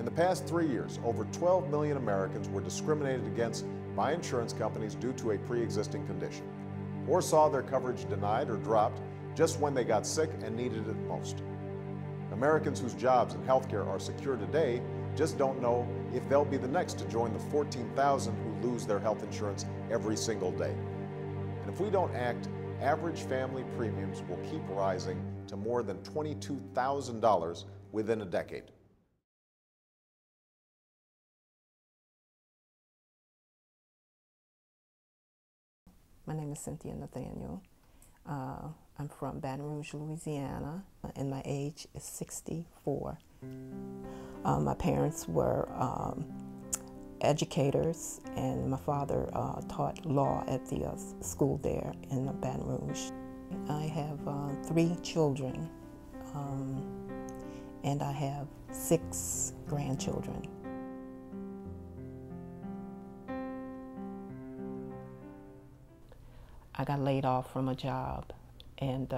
the past 3 years, over 12 million Americans were discriminated against by insurance companies due to a pre-existing condition, or saw their coverage denied or dropped just when they got sick and needed it most. Americans whose jobs and healthcare are secure today just don't know if they'll be the next to join the 14,000 who lose their health insurance every single day. And if we don't act, average family premiums will keep rising to more than $22,000 within a decade. My name is Cynthia Nathaniel. I'm from Baton Rouge, Louisiana, and my age is 64. My parents were educators, and my father taught law at the school there in Baton Rouge. I have 3 children, and I have 6 grandchildren. I got laid off from a job and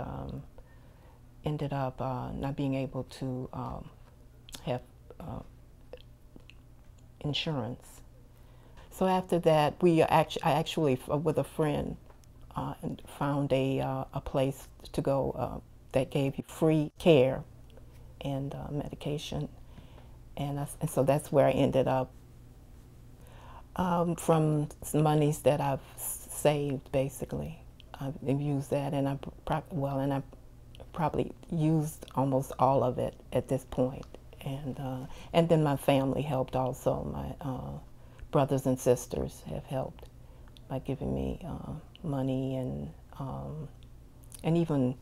ended up not being able to have insurance. So after that, I actually, with a friend, found a place to go that gave you free care and medication, and so that's where I ended up. From some monies that I've saved, basically, I've used that, and I probably used almost all of it at this point. And then my family helped also. My brothers and sisters have helped by giving me money and even,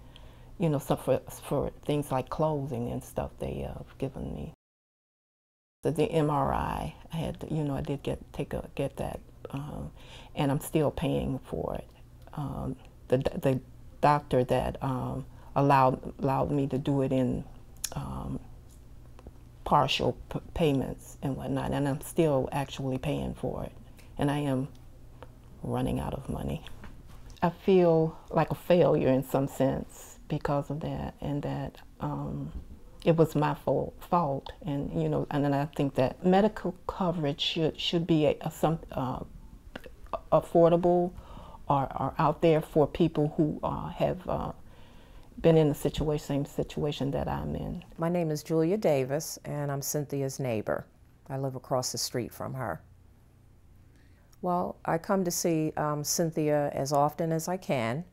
you know, stuff for things like clothing and stuff they have given me. The MRI, I had, you know, I did get that, and I'm still paying for it. The doctor that allowed me to do it in partial payments and whatnot, and I'm still actually paying for it, and I am running out of money. I feel like a failure in some sense because of that, and that it was my fault, and you know, and then I think that medical coverage should be affordable or out there for people who have been in the same situation that I'm in. My name is Julia Davis, and I'm Cynthia's neighbor. I live across the street from her. Well, I come to see Cynthia as often as I can,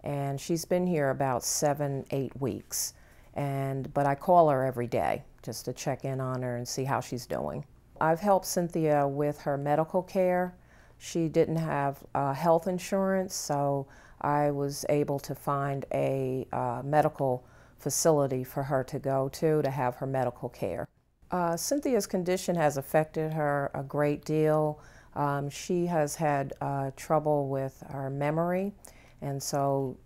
and she's been here about 7-8 weeks. But I call her every day just to check in on her and see how she's doing. I've helped Cynthia with her medical care. She didn't have health insurance, so I was able to find a medical facility for her to go to have her medical care. Cynthia's condition has affected her a great deal. She has had trouble with her memory, and so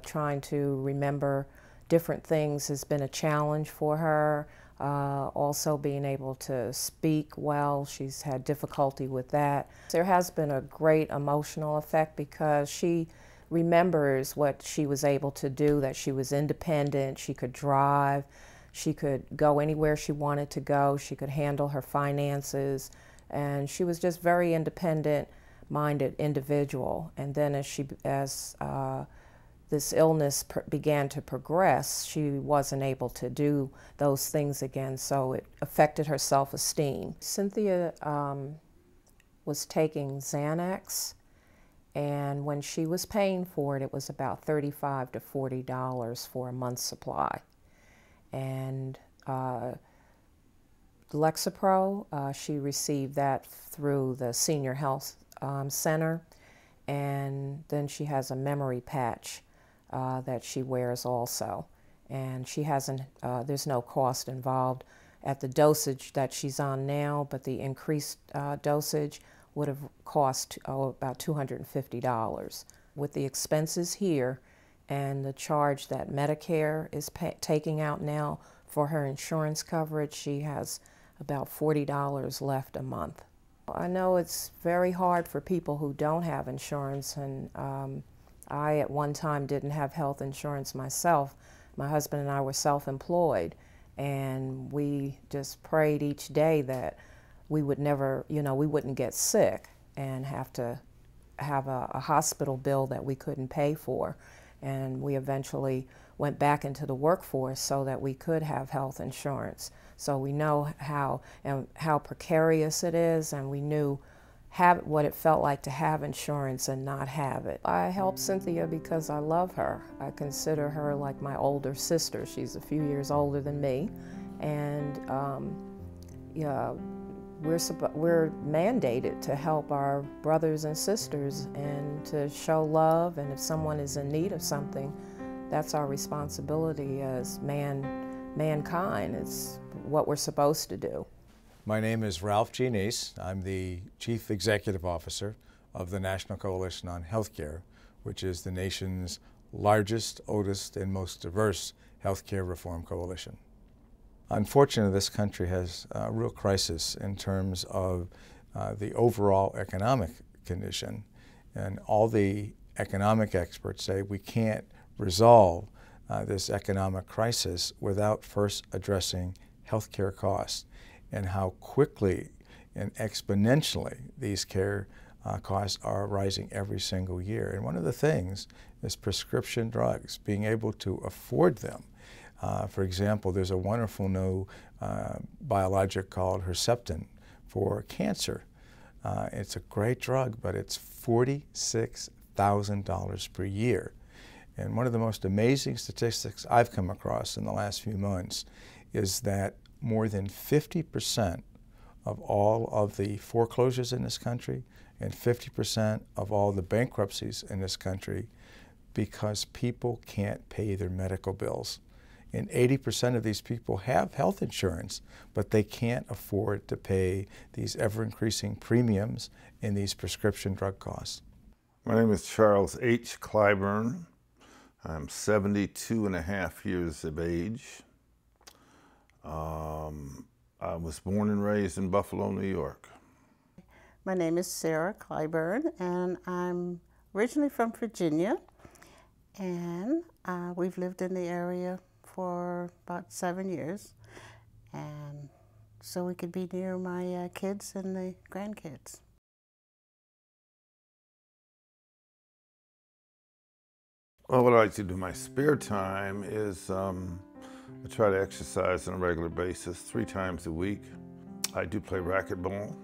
trying to remember different things has been a challenge for her. Also being able to speak well, she's had difficulty with that. There has been a great emotional effect because she remembers what she was able to do, that she was independent, she could drive, she could go anywhere she wanted to go, she could handle her finances, and she was just very independent-minded individual. And then as this illness began to progress, she wasn't able to do those things again, so it affected her self-esteem. Cynthia was taking Xanax, and when she was paying for it, it was about $35 to $40 for a month's supply. And Lexapro, she received that through the Senior Health Center, and then she has a memory patch that she wears also. And she hasn't, there's no cost involved at the dosage that she's on now, but the increased dosage would have cost about $250. With the expenses here and the charge that Medicare is taking out now for her insurance coverage, she has about $40 left a month. I know it's very hard for people who don't have insurance, and I at one time didn't have health insurance myself. My husband and I were self-employed, And we just prayed each day that we would never, we wouldn't get sick and have to have a hospital bill that we couldn't pay for. And we eventually went back into the workforce so that we could have health insurance. So we know how precarious it is, and we knew what it felt like to have insurance and not have it. I help Cynthia because I love her. I consider her like my older sister. She's a few years older than me, and we're mandated to help our brothers and sisters and to show love, and if someone is in need of something, that's our responsibility as mankind. It's what we're supposed to do. My name is Ralph G. Neese. I'm the Chief Executive Officer of the National Coalition on Healthcare, which is the nation's largest, oldest, and most diverse healthcare reform coalition. Unfortunately, this country has a real crisis in terms of the overall economic condition, and all the economic experts say we can't resolve this economic crisis without first addressing healthcare costs and how quickly and exponentially these care costs are rising every single year. And one of the things is prescription drugs, being able to afford them. For example, there's a wonderful new biologic called Herceptin for cancer. It's a great drug, but it's $46,000 per year. And one of the most amazing statistics I've come across in the last few months is that more than 50% of all of the foreclosures in this country and 50% of all the bankruptcies in this country because people can't pay their medical bills. And 80% of these people have health insurance, but they can't afford to pay these ever-increasing premiums and these prescription drug costs. My name is Charles H. Clyburn. I'm 72 and a half years of age. I was born and raised in Buffalo, New York. My name is Sarah Clyburn, and I'm originally from Virginia, and we've lived in the area for about 7 years, and so we could be near my kids and the grandkids. Well, what I like to do in my spare time is I try to exercise on a regular basis 3 times a week. I do play racquetball.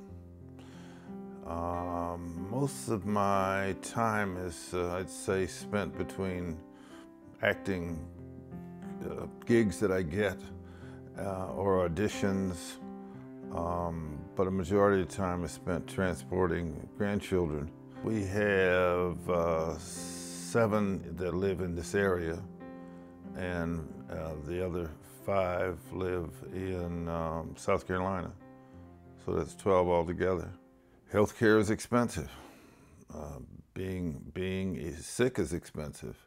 Most of my time is, I'd say, spent between acting gigs that I get or auditions, but a majority of the time is spent transporting grandchildren. We have 7 that live in this area, and the other 5 live in South Carolina, so that's 12 altogether. Healthcare is expensive. Being sick is expensive.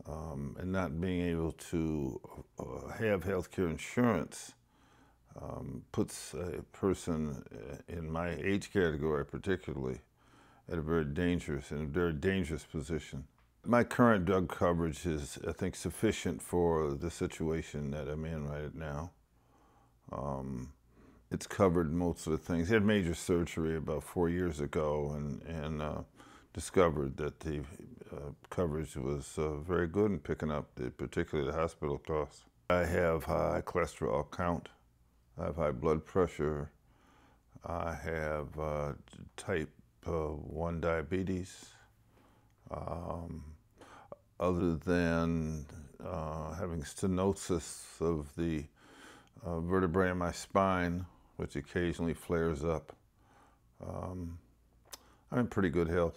And not being able to have healthcare insurance puts a person in my age category particularly at a very dangerous position. My current drug coverage is, I think, sufficient for the situation that I'm in right now. It's covered most of the things. I had major surgery about 4 years ago and discovered that the coverage was very good in picking up particularly the hospital costs. I have high cholesterol count. I have high blood pressure. I have type 1 diabetes. Other than having stenosis of the vertebrae in my spine, which occasionally flares up, I'm in pretty good health.